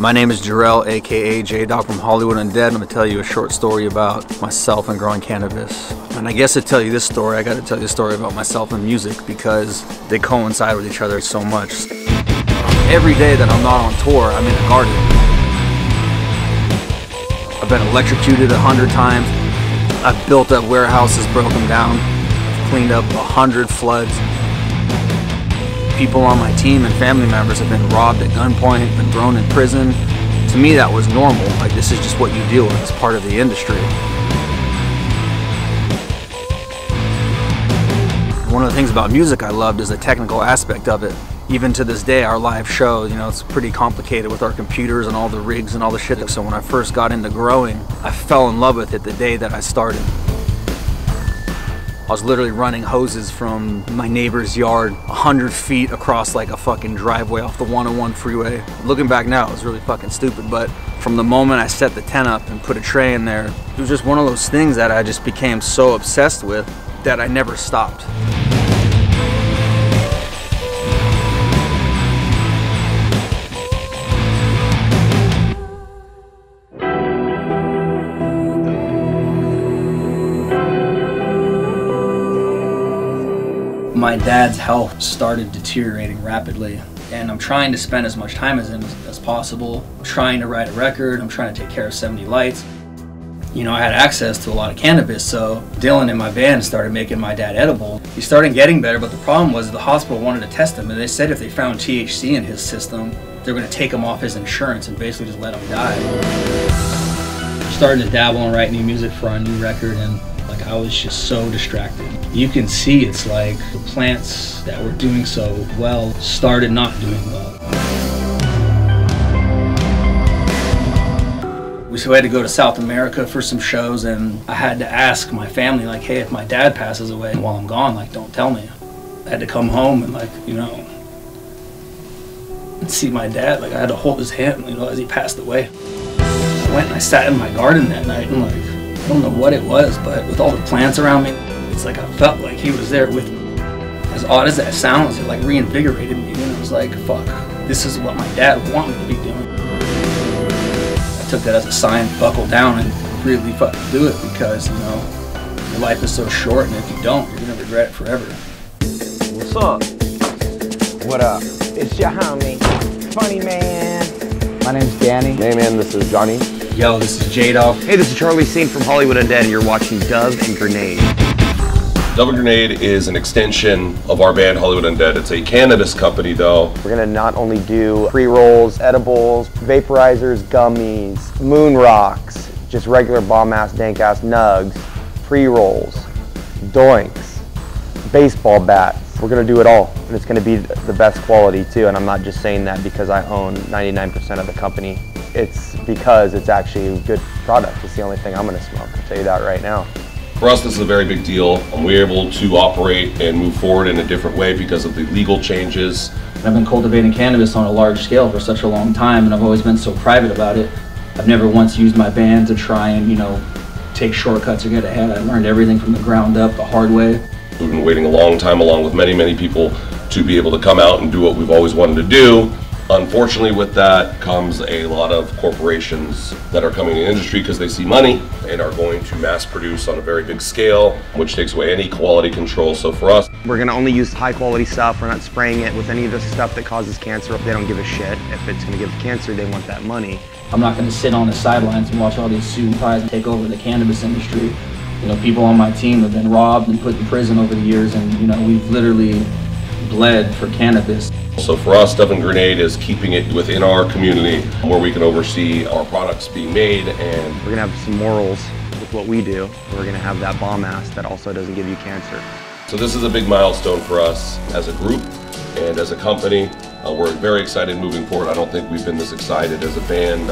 My name is Jarrell, aka J-Dog from Hollywood Undead. I'm going to tell you a short story about myself and growing cannabis. And I guess to tell you this story, I got to tell you a story about myself and music because they coincide with each other so much. Every day that I'm not on tour, I'm in a garden. I've been electrocuted 100 times. I've built up warehouses, broke them down. I've cleaned up 100 floods. People on my team and family members have been robbed at gunpoint, been thrown in prison. To me, that was normal. Like, this is just what you deal with. It's part of the industry. One of the things about music I loved is the technical aspect of it. Even to this day, our live show, you know, it's pretty complicated with our computers and all the rigs and all the shit. So when I first got into growing, I fell in love with it the day that I started. I was literally running hoses from my neighbor's yard 100 feet across like a fucking driveway off the 101 freeway. Looking back now, it was really fucking stupid, but from the moment I set the tent up and put a tray in there, it was just one of those things that I just became so obsessed with that I never stopped. My dad's health started deteriorating rapidly, and I'm trying to spend as much time as him as possible. I'm trying to write a record, I'm trying to take care of 70 Lights. You know, I had access to a lot of cannabis, so Dylan and my band started making my dad edible. He started getting better, but the problem was the hospital wanted to test him, and they said if they found THC in his system, they were going to take him off his insurance and basically just let him die. Started to dabble and write new music for our new record, and like, I was just so distracted. You can see it's like the plants that were doing so well started not doing well. So we had to go to South America for some shows, and I had to ask my family, like, hey, if my dad passes away while I'm gone, like, don't tell me. I had to come home and, like, you know, and see my dad. Like, I had to hold his hand, you know, as he passed away. I went and I sat in my garden that night, and like, I don't know what it was, but with all the plants around me, it's like I felt like he was there with me. As odd as that sounds, it like reinvigorated me, and it was like, fuck, this is what my dad would want me to be doing. I took that as a sign to buckle down and really fucking do it, because, you know, your life is so short, and if you don't, you're gonna regret it forever. What's up? What up? It's your homie, Funny Man. My name's Danny. Hey man, this is Johnny. Yo, this is J-Dog. Hey, this is Charlie Seen from Hollywood Undead, and you're watching Dove and Grenade. Dove and Grenade is an extension of our band Hollywood Undead. It's a cannabis company though. We're gonna not only do pre-rolls, edibles, vaporizers, gummies, moon rocks, just regular bomb-ass, dank-ass nugs, pre-rolls, doinks, baseball bats. We're gonna do it all, and it's gonna be the best quality too, and I'm not just saying that because I own 99% of the company. It's because it's actually a good product. It's the only thing I'm gonna smoke, I'll tell you that right now. For us, this is a very big deal. We're able to operate and move forward in a different way because of the legal changes. I've been cultivating cannabis on a large scale for such a long time, and I've always been so private about it. I've never once used my band to try and, you know, take shortcuts or get ahead. I learned everything from the ground up, the hard way. We've been waiting a long time, along with many, many people, to be able to come out and do what we've always wanted to do. Unfortunately, with that comes a lot of corporations that are coming in the industry because they see money and are going to mass produce on a very big scale, which takes away any quality control. So for us, We're gonna only use high quality stuff. We're not spraying it with any of the stuff that causes cancer. They don't give a shit. If it's gonna give cancer, they want that money. I'm not going to sit on the sidelines and watch all these suit and ties take over the cannabis industry. You know, people on my team have been robbed and put in prison over the years, and, you know, we've literally bled for cannabis. So for us, Dove and Grenade is keeping it within our community where we can oversee our products being made, and We're gonna have some morals with what we do. We're gonna have that bomb ass that also doesn't give you cancer. so this is a big milestone for us as a group and as a company. We're very excited moving forward. I don't think we've been this excited as a band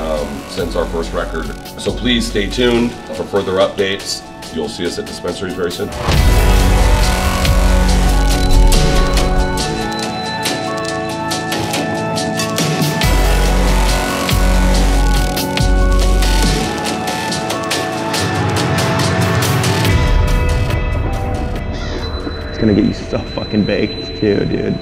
since our first record. So please stay tuned for further updates. You'll see us at dispensaries very soon. It's gonna get you so fucking baked too, dude.